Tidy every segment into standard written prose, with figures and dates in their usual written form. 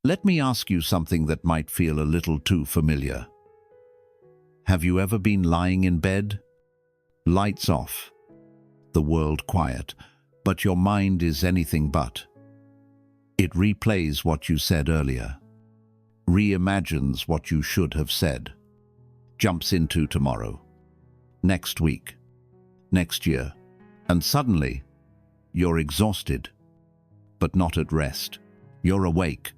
Let me ask you something that might feel a little too familiar. Have you ever been lying in bed? Lights off, the world quiet, but your mind is anything but. It replays what you said earlier, reimagines what you should have said, jumps into tomorrow, next week, next year, and suddenly you're exhausted, but not at rest. You're awake,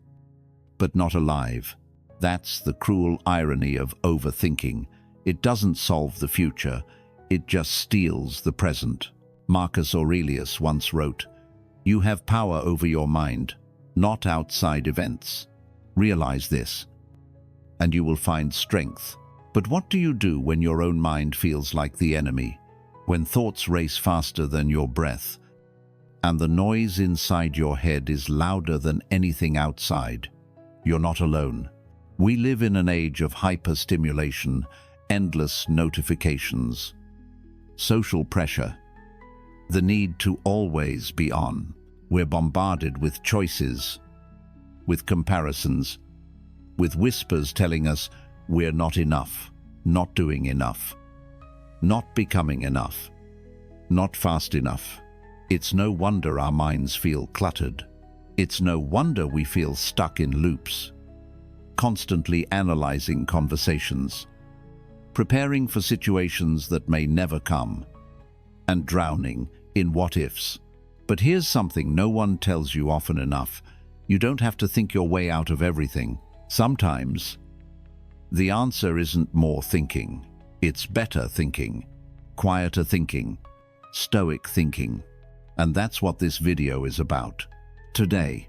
but not alive. That's the cruel irony of overthinking. It doesn't solve the future, it just steals the present. Marcus Aurelius once wrote, "You have power over your mind, not outside events. Realize this, and you will find strength." But what do you do when your own mind feels like the enemy? When thoughts race faster than your breath, and the noise inside your head is louder than anything outside? You're not alone. We live in an age of hyperstimulation, endless notifications, social pressure, the need to always be on. We're bombarded with choices, with comparisons, with whispers telling us we're not enough, not doing enough, not becoming enough, not fast enough. It's no wonder our minds feel cluttered. It's no wonder we feel stuck in loops, constantly analyzing conversations, preparing for situations that may never come, and drowning in what-ifs. But here's something no one tells you often enough. You don't have to think your way out of everything. Sometimes, the answer isn't more thinking. It's better thinking, quieter thinking, stoic thinking. And that's what this video is about. Today,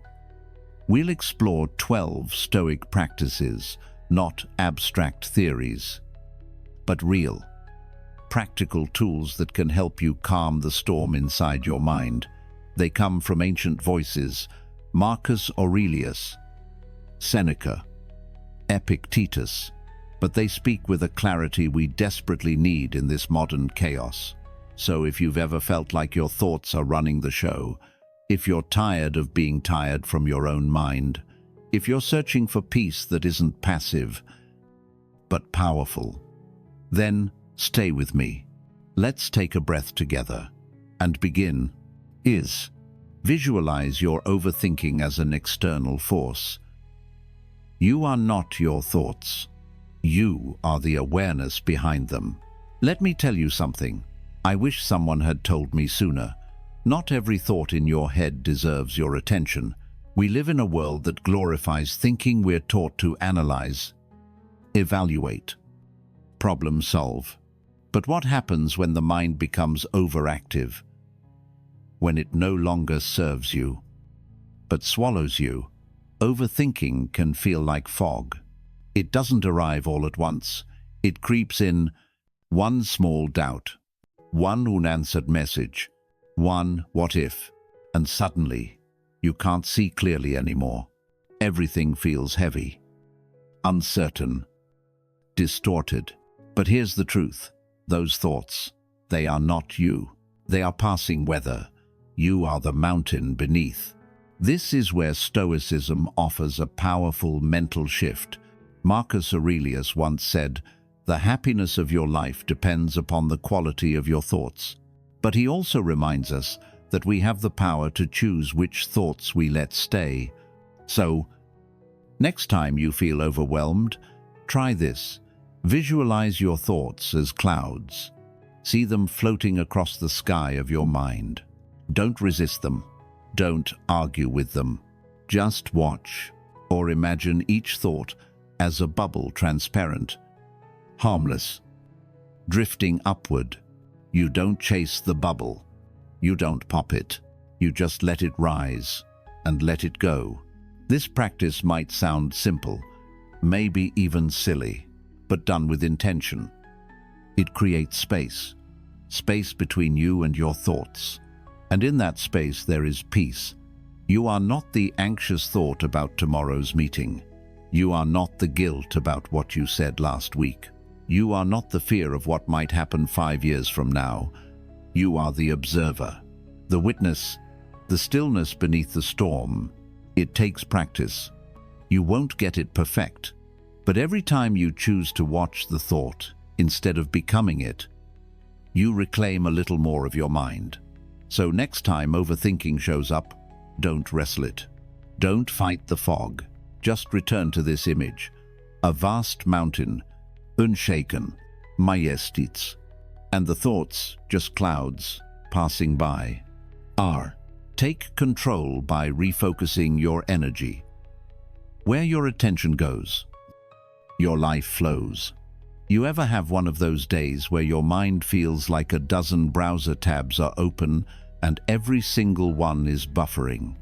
we'll explore 12 Stoic practices, not abstract theories, but real, practical tools that can help you calm the storm inside your mind. They come from ancient voices: Marcus Aurelius, Seneca, Epictetus, but they speak with a clarity we desperately need in this modern chaos. So if you've ever felt like your thoughts are running the show, if you're tired of being tired from your own mind, if you're searching for peace that isn't passive, but powerful, then stay with me. Let's take a breath together and begin. Visualize your overthinking as an external force. You are not your thoughts. You are the awareness behind them. Let me tell you something I wish someone had told me sooner. Not every thought in your head deserves your attention. We live in a world that glorifies thinking. We're taught to analyze, evaluate, problem solve. But what happens when the mind becomes overactive? When it no longer serves you, but swallows you? Overthinking can feel like fog. It doesn't arrive all at once. It creeps in: one small doubt, one unanswered message, one what if, and suddenly you can't see clearly anymore. Everything feels heavy, uncertain, distorted. But here's the truth. Those thoughts, they are not you. They are passing weather. You are the mountain beneath. This is where Stoicism offers a powerful mental shift. Marcus Aurelius once said, "The happiness of your life depends upon the quality of your thoughts." But he also reminds us that we have the power to choose which thoughts we let stay. So, next time you feel overwhelmed, try this. Visualize your thoughts as clouds. See them floating across the sky of your mind. Don't resist them. Don't argue with them. Just watch, or imagine each thought as a bubble, transparent, harmless, drifting upward. You don't chase the bubble. You don't pop it. You just let it rise and let it go. This practice might sound simple, maybe even silly, but done with intention. It creates space. Space between you and your thoughts. And in that space there is peace. You are not the anxious thought about tomorrow's meeting. You are not the guilt about what you said last week. You are not the fear of what might happen 5 years from now. You are the observer, the witness, the stillness beneath the storm. It takes practice, You won't get it perfect, but every time you choose to watch the thought instead of becoming it, you reclaim a little more of your mind. So next time overthinking shows up, don't wrestle it. Don't fight the fog. Just return to this image. A vast mountain, unshaken, majestits, and the thoughts just clouds passing by. Take control by refocusing your energy. Where your attention goes, your life flows. You ever have one of those days where your mind feels like a dozen browser tabs are open and every single one is buffering?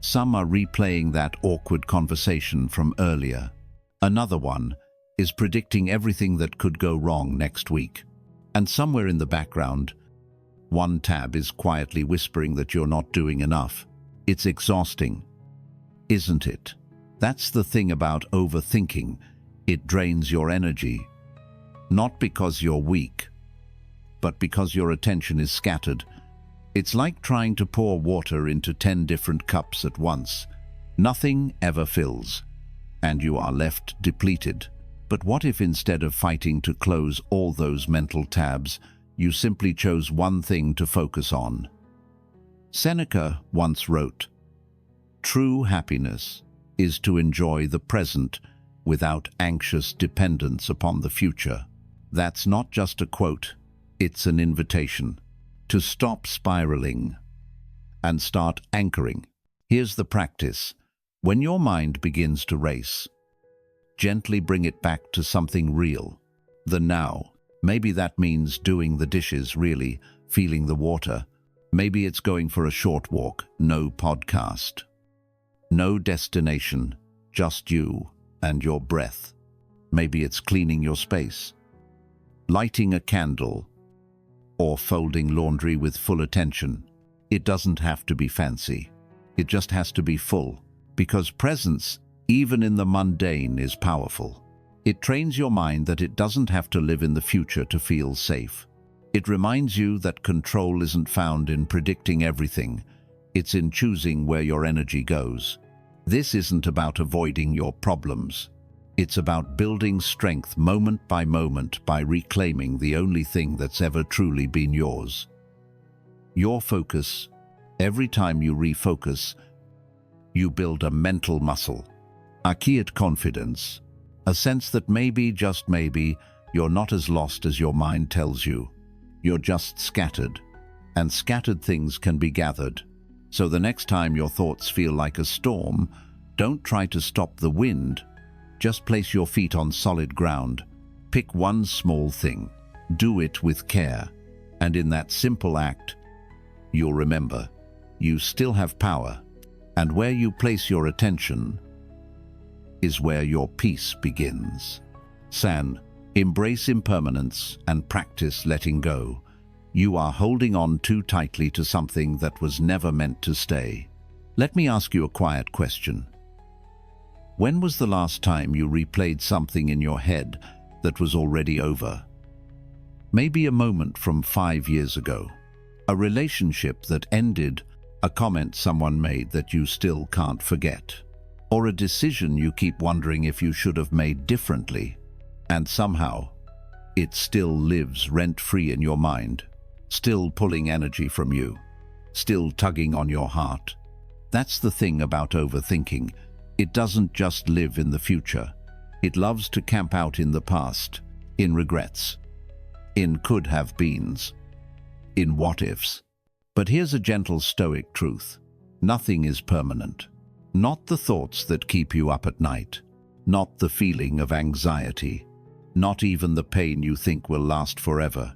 Some are replaying that awkward conversation from earlier. Another one is predicting everything that could go wrong next week. And somewhere in the background, one tab is quietly whispering that you're not doing enough. It's exhausting, isn't it? That's the thing about overthinking. It drains your energy. Not because you're weak, but because your attention is scattered. It's like trying to pour water into 10 different cups at once. Nothing ever fills, and you are left depleted. But what if instead of fighting to close all those mental tabs, you simply chose one thing to focus on? Seneca once wrote, "True happiness is to enjoy the present without anxious dependence upon the future." That's not just a quote, it's an invitation to stop spiraling and start anchoring. Here's the practice. When your mind begins to race, gently bring it back to something real, the now. Maybe that means doing the dishes, really feeling the water. Maybe it's going for a short walk, no podcast. No destination, just you and your breath. Maybe it's cleaning your space, lighting a candle, or folding laundry with full attention. It doesn't have to be fancy. It just has to be full, because presence, even in the mundane, is powerful. It trains your mind that it doesn't have to live in the future to feel safe. It reminds you that control isn't found in predicting everything. It's in choosing where your energy goes. This isn't about avoiding your problems. It's about building strength moment by moment by reclaiming the only thing that's ever truly been yours. Your focus. Every time you refocus, you build a mental muscle, a quiet confidence, a sense that maybe, just maybe, you're not as lost as your mind tells you. You're just scattered, and scattered things can be gathered. So the next time your thoughts feel like a storm, don't try to stop the wind. Just place your feet on solid ground. Pick one small thing. Do it with care. And in that simple act, you'll remember, you still have power. And where you place your attention is where your peace begins. Embrace impermanence and practice letting go. You are holding on too tightly to something that was never meant to stay. Let me ask you a quiet question. When was the last time you replayed something in your head that was already over? Maybe a moment from 5 years ago, a relationship that ended, a comment someone made that you still can't forget, or a decision you keep wondering if you should have made differently. And somehow, it still lives rent-free in your mind, still pulling energy from you, still tugging on your heart. That's the thing about overthinking. It doesn't just live in the future. It loves to camp out in the past, in regrets, in could-have-beens, in what-ifs. But here's a gentle Stoic truth. Nothing is permanent. Not the thoughts that keep you up at night, not the feeling of anxiety, not even the pain you think will last forever.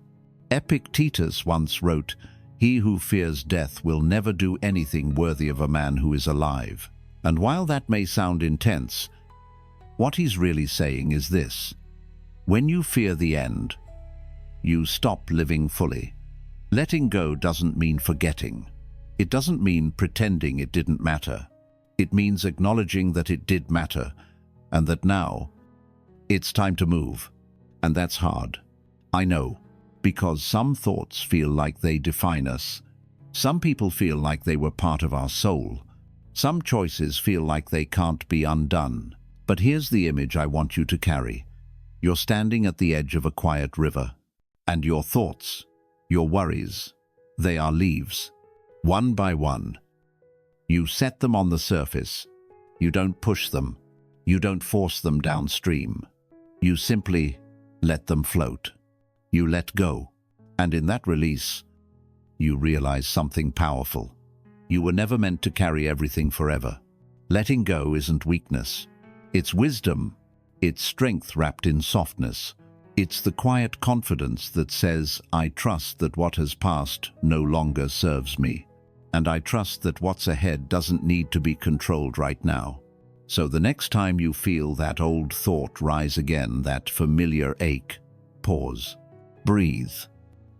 Epictetus once wrote, "He who fears death will never do anything worthy of a man who is alive." And while that may sound intense, what he's really saying is this: when you fear the end, you stop living fully. Letting go doesn't mean forgetting. It doesn't mean pretending it didn't matter. It means acknowledging that it did matter, and that now it's time to move. And that's hard. I know, because some thoughts feel like they define us. Some people feel like they were part of our soul. Some choices feel like they can't be undone. But here's the image I want you to carry. You're standing at the edge of a quiet river, and your thoughts, your worries, they are leaves. One by one, you set them on the surface. You don't push them. You don't force them downstream. You simply let them float. You let go. And in that release, you realize something powerful. You were never meant to carry everything forever. Letting go isn't weakness. It's wisdom. It's strength wrapped in softness. It's the quiet confidence that says, I trust that what has passed no longer serves me. And I trust that what's ahead doesn't need to be controlled right now. So the next time you feel that old thought rise again, that familiar ache, pause, breathe,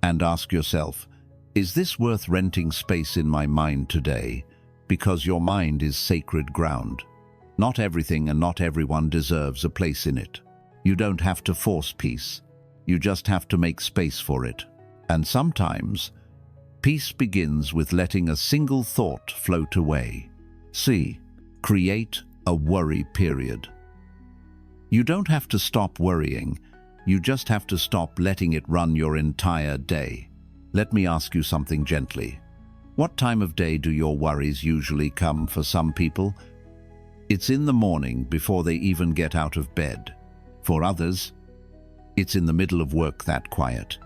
and ask yourself, is this worth renting space in my mind today? Because your mind is sacred ground. Not everything and not everyone deserves a place in it. You don't have to force peace. You just have to make space for it. And sometimes, peace begins with letting a single thought float away. C. Create a worry period. You don't have to stop worrying. You just have to stop letting it run your entire day. Let me ask you something gently. What time of day do your worries usually come for some people? It's in the morning before they even get out of bed. For others, it's in the middle of work that quiet.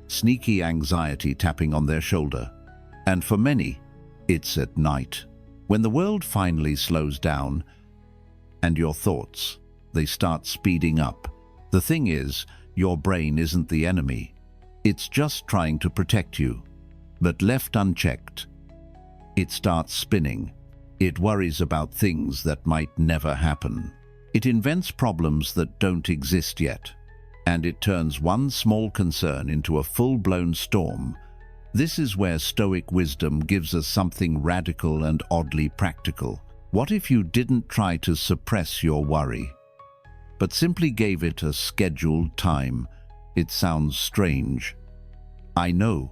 Sneaky anxiety tapping on their shoulder. And for many, it's at night. When the world finally slows down and your thoughts, they start speeding up. The thing is, your brain isn't the enemy. It's just trying to protect you. But left unchecked, it starts spinning. It worries about things that might never happen. It invents problems that don't exist yet. And it turns one small concern into a full-blown storm. This is where Stoic wisdom gives us something radical and oddly practical. What if you didn't try to suppress your worry, but simply gave it a scheduled time? It sounds strange. I know,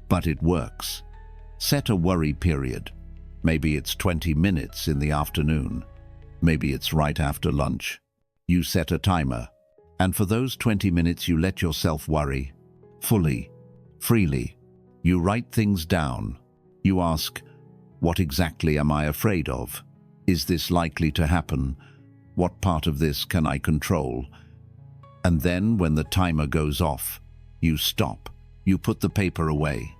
but it works. Set a worry period. Maybe it's 20 minutes in the afternoon. Maybe it's right after lunch. You set a timer, and for those 20 minutes you let yourself worry. Fully, freely. You write things down. You ask, what exactly am I afraid of? Is this likely to happen? What part of this can I control? And then when the timer goes off, you stop. You put the paper away.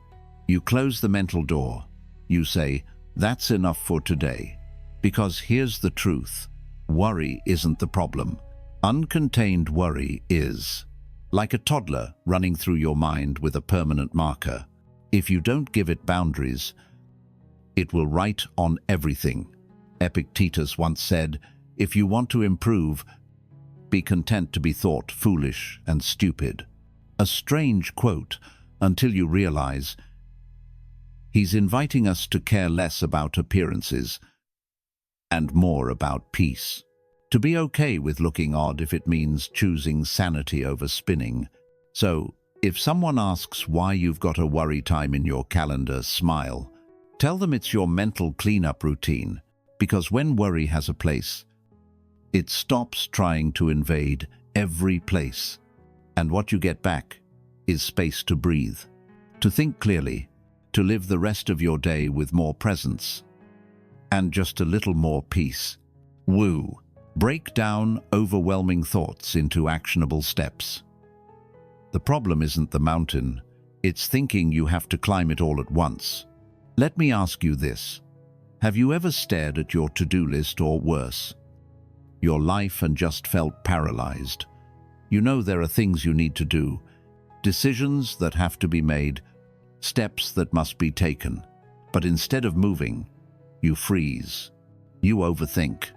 You close the mental door. You say, that's enough for today. Because here's the truth. Worry isn't the problem. Uncontained worry is. Like a toddler running through your mind with a permanent marker. If you don't give it boundaries, it will write on everything. Epictetus once said, if you want to improve, be content to be thought foolish and stupid. A strange quote, until you realize he's inviting us to care less about appearances and more about peace. To be okay with looking odd if it means choosing sanity over spinning. So, if someone asks why you've got a worry time in your calendar, smile. Tell them it's your mental cleanup routine, because when worry has a place, it stops trying to invade every place. And what you get back is space to breathe, to think clearly, to live the rest of your day with more presence, and just a little more peace. Woo! Break down overwhelming thoughts into actionable steps. The problem isn't the mountain, it's thinking you have to climb it all at once. Let me ask you this. Have you ever stared at your to-do list or worse, your life, and just felt paralyzed? You know there are things you need to do, decisions that have to be made, steps that must be taken. But instead of moving, you freeze. You overthink.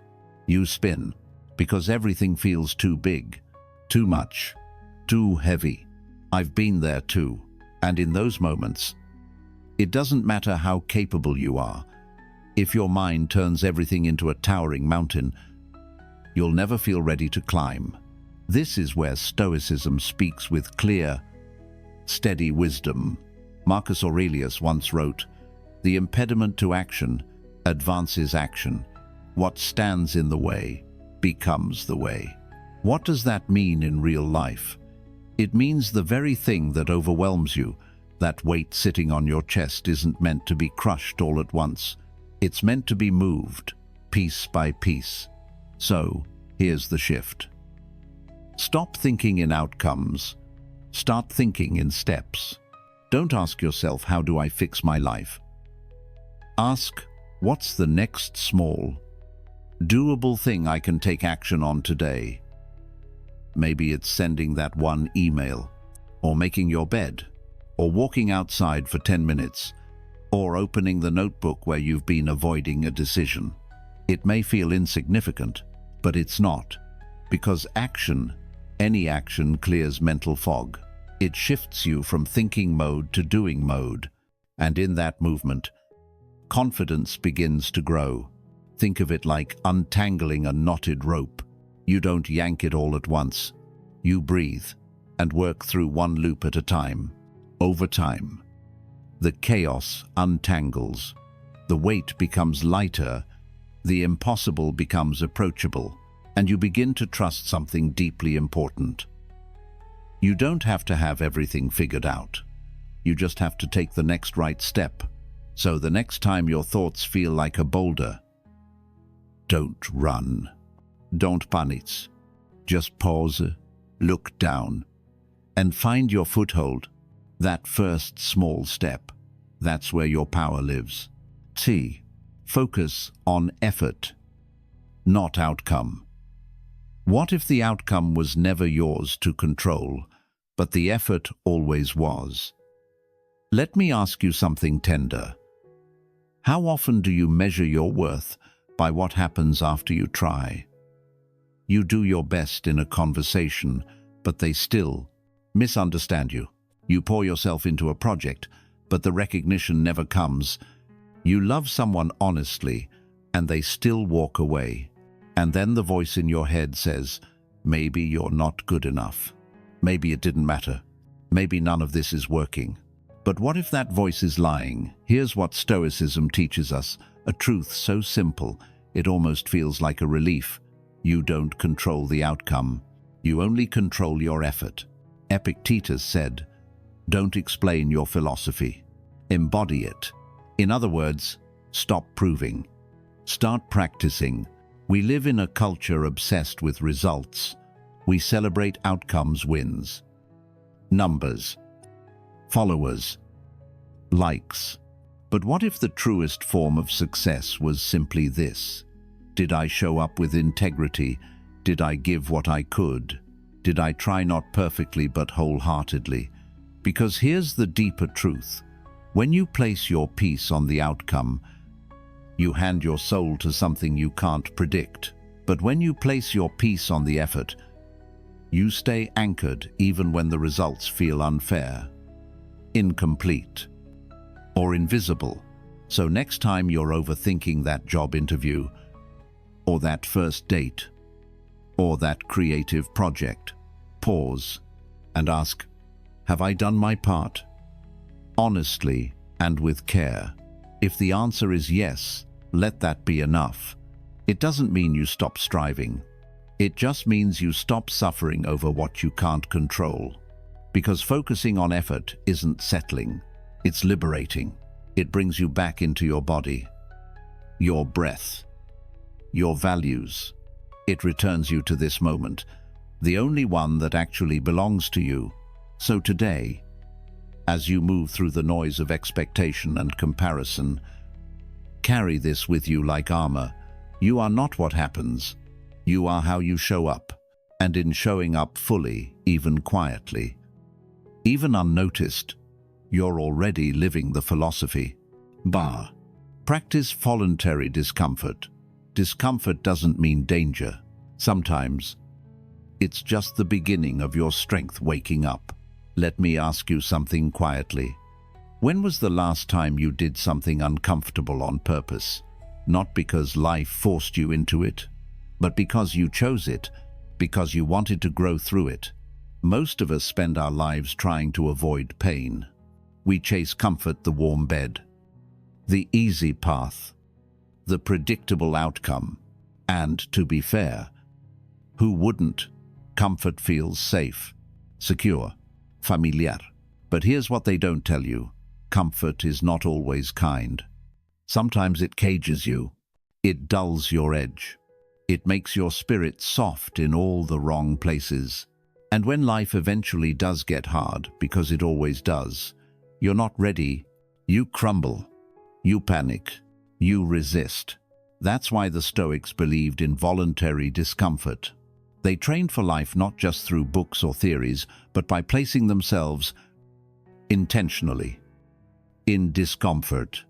You spin, because everything feels too big, too much, too heavy. I've been there too, and in those moments, it doesn't matter how capable you are. If your mind turns everything into a towering mountain, you'll never feel ready to climb. This is where Stoicism speaks with clear, steady wisdom. Marcus Aurelius once wrote, "The impediment to action advances action. What stands in the way becomes the way. What does that mean in real life? It means the very thing that overwhelms you, that weight sitting on your chest, isn't meant to be crushed all at once. It's meant to be moved, piece by piece. So, here's the shift. Stop thinking in outcomes. Start thinking in steps. Don't ask yourself, how do I fix my life? Ask, what's the next small, doable thing I can take action on today? Maybe it's sending that one email, or making your bed, or walking outside for 10 minutes, or opening the notebook where you've been avoiding a decision. It may feel insignificant, but it's not, because action, any action, clears mental fog. It shifts you from thinking mode to doing mode, and in that movement, confidence begins to grow. Think of it like untangling a knotted rope. You don't yank it all at once. You breathe and work through one loop at a time. Over time, the chaos untangles. The weight becomes lighter, the impossible becomes approachable, and you begin to trust something deeply important. You don't have to have everything figured out. You just have to take the next right step. So the next time your thoughts feel like a boulder, don't run. Don't panic. Just pause, look down, and find your foothold. That first small step, that's where your power lives. T. Focus on effort, not outcome. What if the outcome was never yours to control, but the effort always was? Let me ask you something tender. How often do you measure your worth by what happens after you try? You do your best in a conversation, but they still misunderstand you. You pour yourself into a project, but the recognition never comes. You love someone honestly, and they still walk away. And then the voice in your head says, maybe you're not good enough. Maybe it didn't matter. Maybe none of this is working. But what if that voice is lying? Here's what Stoicism teaches us, a truth so simple, it almost feels like a relief. You don't control the outcome. You only control your effort. Epictetus said, don't explain your philosophy. Embody it. In other words, stop proving. Start practicing. We live in a culture obsessed with results. We celebrate outcomes, wins, numbers, followers, likes. But what if the truest form of success was simply this? Did I show up with integrity? Did I give what I could? Did I try not perfectly but wholeheartedly? Because here's the deeper truth. When you place your peace on the outcome, you hand your soul to something you can't predict. But when you place your peace on the effort, you stay anchored even when the results feel unfair, incomplete, or invisible. So next time you're overthinking that job interview, or that first date, or that creative project, pause and ask, have I done my part? Honestly and with care. If the answer is yes, let that be enough. It doesn't mean you stop striving. It just means you stop suffering over what you can't control. Because focusing on effort isn't settling, it's liberating. It brings you back into your body, your breath, your values. It returns you to this moment, the only one that actually belongs to you. So today, as you move through the noise of expectation and comparison, carry this with you like armor. You are not what happens. You are how you show up. And in showing up fully, even quietly, even unnoticed, you're already living the philosophy. Practice voluntary discomfort. Discomfort doesn't mean danger. Sometimes, it's just the beginning of your strength waking up. Let me ask you something quietly. When was the last time you did something uncomfortable on purpose? Not because life forced you into it, but because you chose it, because you wanted to grow through it. Most of us spend our lives trying to avoid pain. We chase comfort, the warm bed, the easy path, the predictable outcome. And, to be fair, who wouldn't? Comfort feels safe, secure, familiar. But here's what they don't tell you. Comfort is not always kind. Sometimes it cages you. It dulls your edge. It makes your spirit soft in all the wrong places. And when life eventually does get hard, because it always does, you're not ready. You crumble. You panic. You resist. That's why the Stoics believed in voluntary discomfort. They trained for life not just through books or theories, but by placing themselves intentionally in discomfort.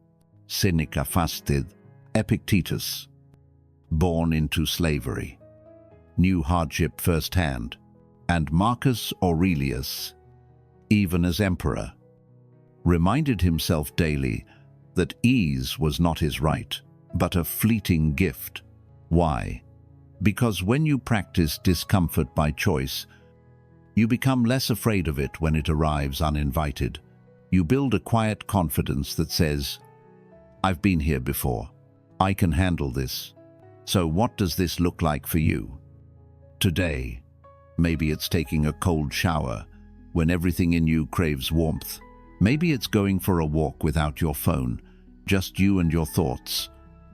Seneca fasted, Epictetus, born into slavery, knew hardship firsthand, and Marcus Aurelius, even as emperor, reminded himself daily that ease was not his right, but a fleeting gift. Why? Because when you practice discomfort by choice, you become less afraid of it when it arrives uninvited. You build a quiet confidence that says, I've been here before. I can handle this. So what does this look like for you? Today, maybe it's taking a cold shower when everything in you craves warmth. Maybe it's going for a walk without your phone, just you and your thoughts.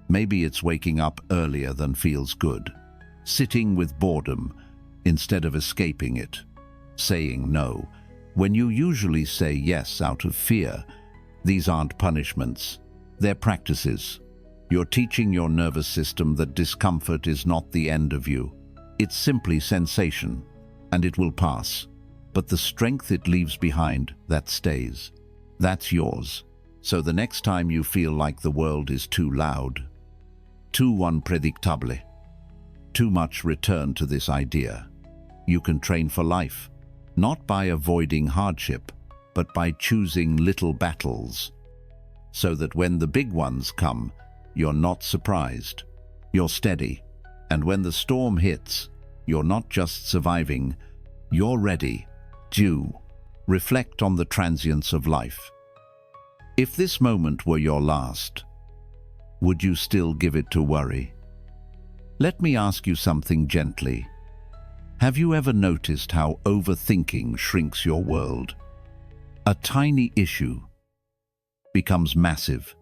Maybe it's waking up earlier than feels good, sitting with boredom instead of escaping it, saying no when you usually say yes out of fear. These aren't punishments, they're practices. You're teaching your nervous system that discomfort is not the end of you. It's simply sensation, and it will pass. But the strength it leaves behind, that stays. That's yours. So the next time you feel like the world is too loud, too unpredictable, too much, return to this idea. You can train for life, not by avoiding hardship, but by choosing little battles, so that when the big ones come, you're not surprised. You're steady. And when the storm hits, you're not just surviving, you're ready. Reflect on the transience of life. If this moment were your last, would you still give it to worry? Let me ask you something gently. Have you ever noticed how overthinking shrinks your world? A tiny issue becomes massive.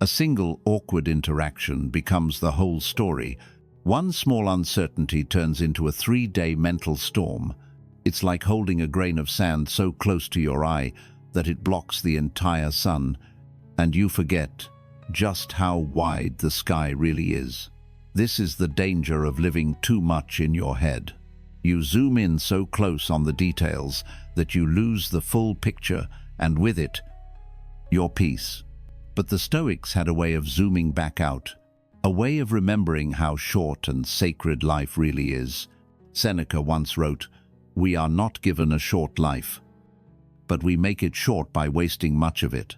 A single awkward interaction becomes the whole story. One small uncertainty turns into a 3-day mental storm. It's like holding a grain of sand so close to your eye that it blocks the entire sun, and you forget just how wide the sky really is. This is the danger of living too much in your head. You zoom in so close on the details that you lose the full picture, and with it, your peace. But the Stoics had a way of zooming back out, a way of remembering how short and sacred life really is. Seneca once wrote, "We are not given a short life, but we make it short by wasting much of it."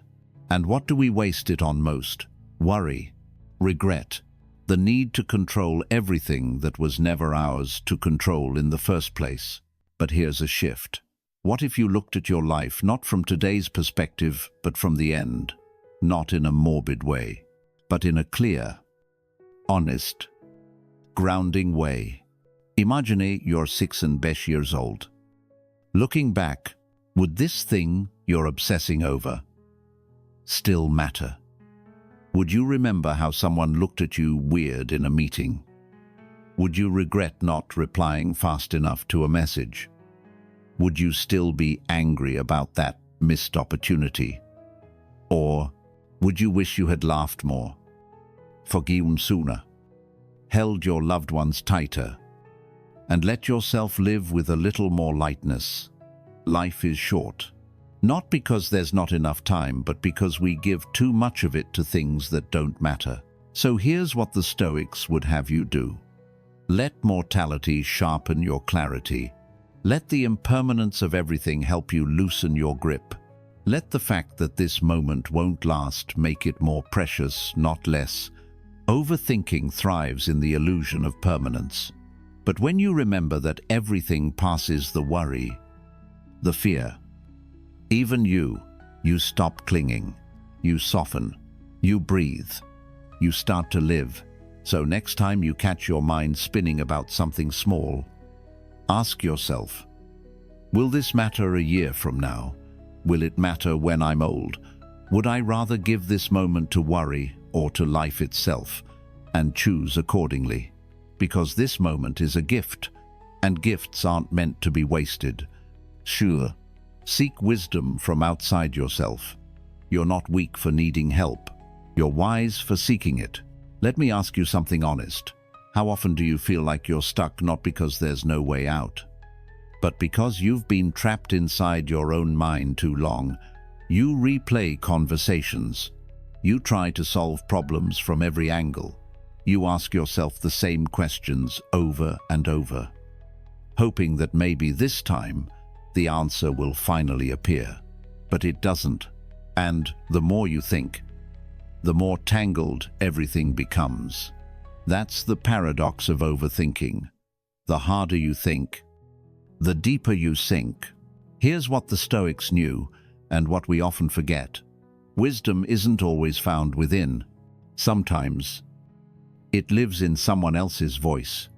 And what do we waste it on most? Worry, regret, the need to control everything that was never ours to control in the first place. But here's a shift. What if you looked at your life not from today's perspective, but from the end? Not in a morbid way, but in a clear, honest, grounding way. Imagine you're 6 years old. Looking back, would this thing you're obsessing over still matter? Would you remember how someone looked at you weird in a meeting? Would you regret not replying fast enough to a message? Would you still be angry about that missed opportunity? Or would you wish you had laughed more, forgiven sooner, held your loved ones tighter, and let yourself live with a little more lightness? Life is short, not because there's not enough time, but because we give too much of it to things that don't matter. So here's what the Stoics would have you do. Let mortality sharpen your clarity. Let the impermanence of everything help you loosen your grip. Let the fact that this moment won't last make it more precious, not less. Overthinking thrives in the illusion of permanence. But when you remember that everything passes, the worry, the fear, even you stop clinging, you soften, you breathe. you start to live. So next time you catch your mind spinning about something small, ask yourself, will this matter a year from now? Will it matter when I'm old? Would I rather give this moment to worry or to life itself, and choose accordingly? Because this moment is a gift, and gifts aren't meant to be wasted. Sure, seek wisdom from outside yourself. You're not weak for needing help. You're wise for seeking it. Let me ask you something honest. How often do you feel like you're stuck not because there's no way out, but because you've been trapped inside your own mind too long? You replay conversations. You try to solve problems from every angle. You ask yourself the same questions over and over, hoping that maybe this time the answer will finally appear. But it doesn't. And the more you think, the more tangled everything becomes. That's the paradox of overthinking. The harder you think, the deeper you sink. Here's what the Stoics knew, and what we often forget. Wisdom isn't always found within. Sometimes it lives in someone else's voice.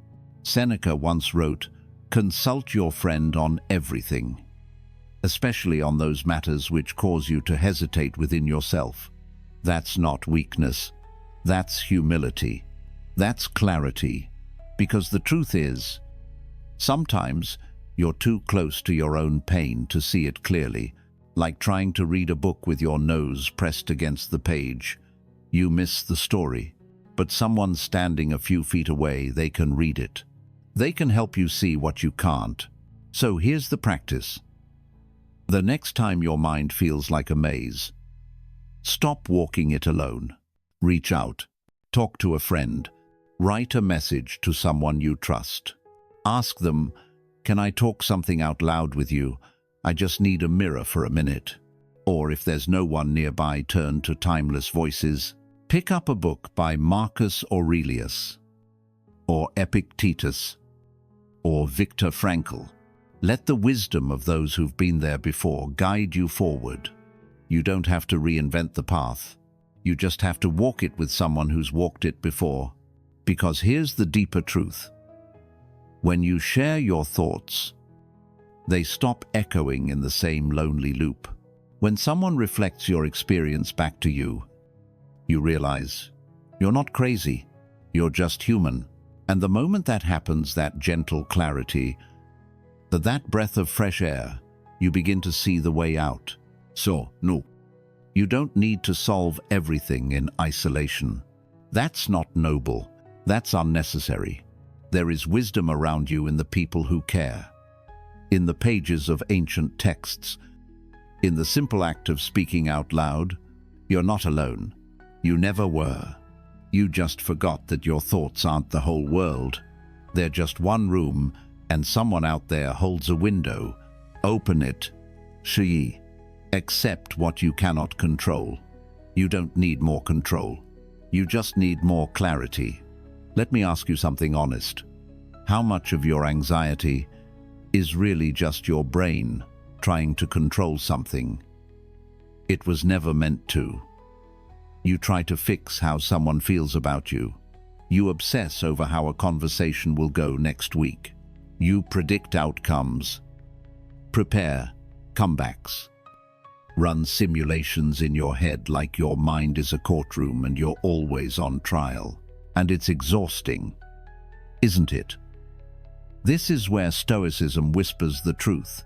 Seneca once wrote, "Consult your friend on everything, especially on those matters which cause you to hesitate within yourself." That's not weakness. That's humility. That's clarity. Because the truth is, sometimes you're too close to your own pain to see it clearly. Like trying to read a book with your nose pressed against the page. You miss the story, but someone standing a few feet away, they can read it. They can help you see what you can't. So here's the practice. The next time your mind feels like a maze, stop walking it alone. Reach out. Talk to a friend. Write a message to someone you trust. Ask them, "Can I talk something out loud with you? I just need a mirror for a minute." Or if there's no one nearby, turn to timeless voices. Pick up a book by Marcus Aurelius, or Epictetus, or Viktor Frankl. Let the wisdom of those who've been there before guide you forward. You don't have to reinvent the path. You just have to walk it with someone who's walked it before. Because here's the deeper truth. When you share your thoughts, they stop echoing in the same lonely loop. When someone reflects your experience back to you, you realize you're not crazy, you're just human. And the moment that happens, that gentle clarity, that breath of fresh air, you begin to see the way out. So, no, you don't need to solve everything in isolation. That's not noble. That's unnecessary. There is wisdom around you in the people who care. In the pages of ancient texts, in the simple act of speaking out loud. You're not alone. You never were. You just forgot that your thoughts aren't the whole world. They're just one room, and someone out there holds a window. Open it. She. Accept what you cannot control. You don't need more control. You just need more clarity. Let me ask you something honest. How much of your anxiety is really just your brain trying to control something it was never meant to? You try to fix how someone feels about you. You obsess over how a conversation will go next week. You predict outcomes, prepare comebacks, run simulations in your head like your mind is a courtroom and you're always on trial. And it's exhausting, isn't it? This is where Stoicism whispers the truth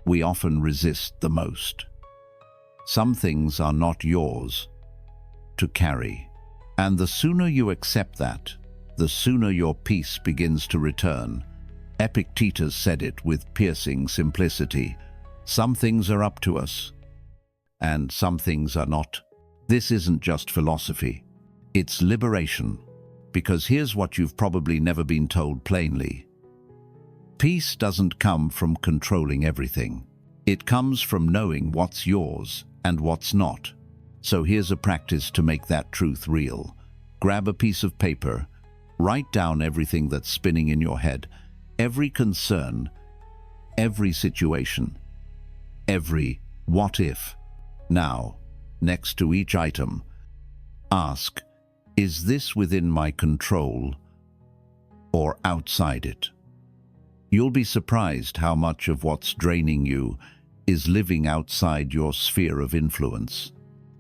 we often resist the most. Some things are not yours to carry. And the sooner you accept that, the sooner your peace begins to return. Epictetus said it with piercing simplicity. Some things are up to us, and some things are not. This isn't just philosophy. It's liberation. Because here's what you've probably never been told plainly. Peace doesn't come from controlling everything. It comes from knowing what's yours and what's not. So here's a practice to make that truth real. Grab a piece of paper, write down everything that's spinning in your head, every concern, every situation, every what if. Now, next to each item, ask, Is this within my control or outside it? You'll be surprised how much of what's draining you is living outside your sphere of influence.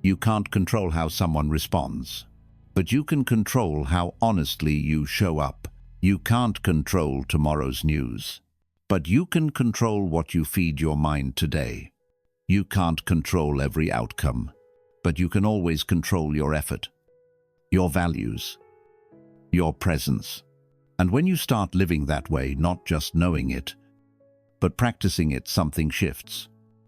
You can't control how someone responds, but you can control how honestly you show up. You can't control tomorrow's news, but you can control what you feed your mind today. You can't control every outcome, but you can always control your effort, your values, your presence. And when you start living that way, not just knowing it, but practicing it, something shifts.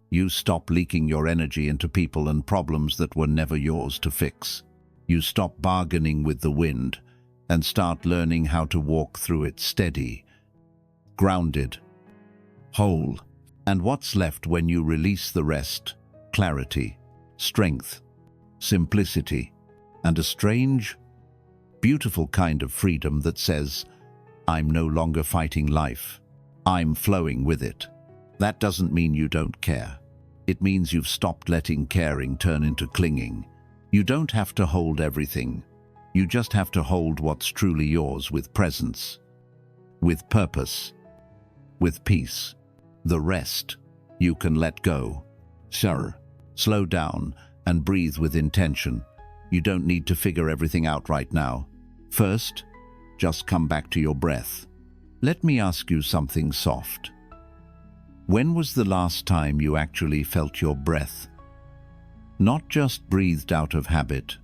You stop leaking your energy into people and problems that were never yours to fix. You stop bargaining with the wind and start learning how to walk through it steady, grounded, whole. And what's left when you release the rest? Clarity, strength, simplicity, and a strange, beautiful kind of freedom that says, I'm no longer fighting life. I'm flowing with it. That doesn't mean you don't care. It means you've stopped letting caring turn into clinging. You don't have to hold everything. You just have to hold what's truly yours with presence, with purpose, with peace. The rest, you can let go. Sure, slow down and breathe with intention. You don't need to figure everything out right now. First, just come back to your breath. Let me ask you something soft. When was the last time you actually felt your breath? Not just breathed out of habit,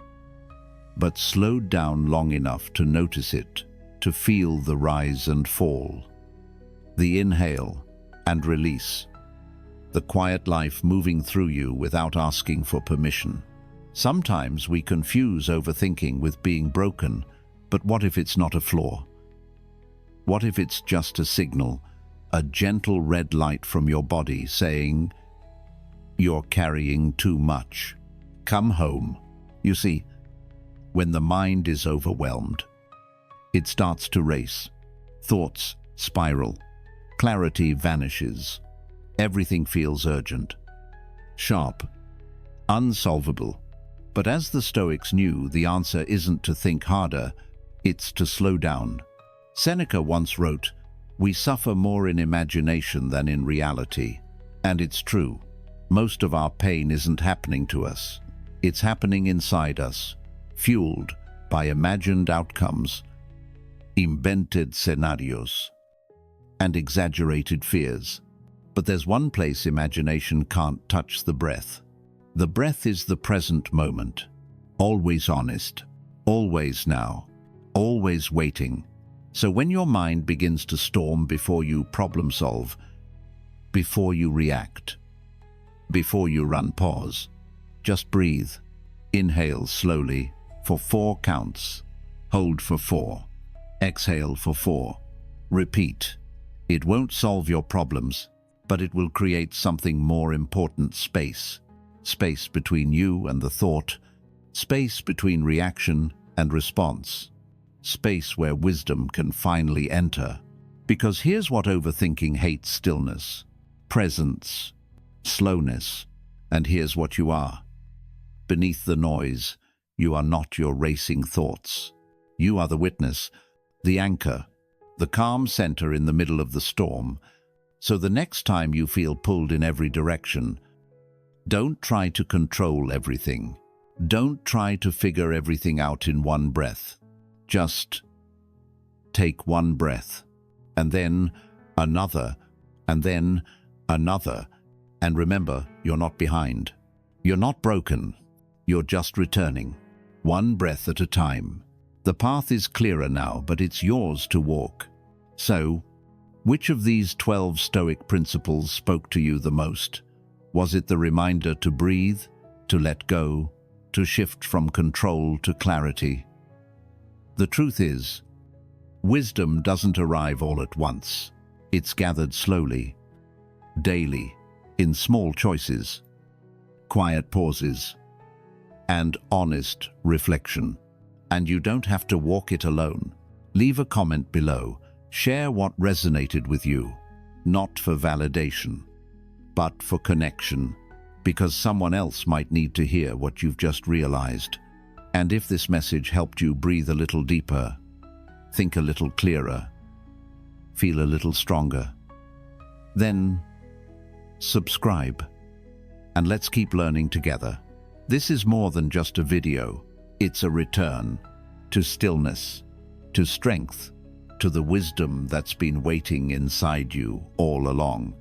but slowed down long enough to notice it, to feel the rise and fall, the inhale and release, the quiet life moving through you without asking for permission. Sometimes we confuse overthinking with being broken, but what if it's not a flaw? What if it's just a signal, a gentle red light from your body saying, you're carrying too much. Come home. You see, when the mind is overwhelmed, it starts to race. Thoughts spiral. Clarity vanishes. Everything feels urgent, sharp, unsolvable. But as the Stoics knew, the answer isn't to think harder, it's to slow down. Seneca once wrote, "We suffer more in imagination than in reality." And it's true. Most of our pain isn't happening to us. It's happening inside us, fueled by imagined outcomes, invented scenarios, and exaggerated fears. But there's one place imagination can't touch: the breath. The breath is the present moment, always honest, always now, always waiting. So when your mind begins to storm, before you problem solve, before you react, before you run, pause. Just breathe. Inhale slowly for 4 counts. Hold for 4. Exhale for 4. Repeat. It won't solve your problems, but it will create something more important: space. Space between you and the thought. Space between reaction and response. Space where wisdom can finally enter. Because here's what overthinking hates: stillness, presence, slowness. And here's what you are. Beneath the noise, you are not your racing thoughts. You are the witness, the anchor, the calm center in the middle of the storm. So the next time you feel pulled in every direction, don't try to control everything. Don't try to figure everything out in one breath. Just take one breath, and then another, and then another. And remember, you're not behind. You're not broken. You're just returning, one breath at a time. The path is clearer now, but it's yours to walk. So, which of these 12 Stoic principles spoke to you the most? Was it the reminder to breathe, to let go, to shift from control to clarity? The truth is, wisdom doesn't arrive all at once. It's gathered slowly, daily, in small choices, quiet pauses, and honest reflection. And you don't have to walk it alone. Leave a comment below. Share what resonated with you, not for validation, but for connection, because someone else might need to hear what you've just realized. And if this message helped you breathe a little deeper, think a little clearer, feel a little stronger, then subscribe, and let's keep learning together. This is more than just a video. It's a return to stillness, to strength, to the wisdom that's been waiting inside you all along.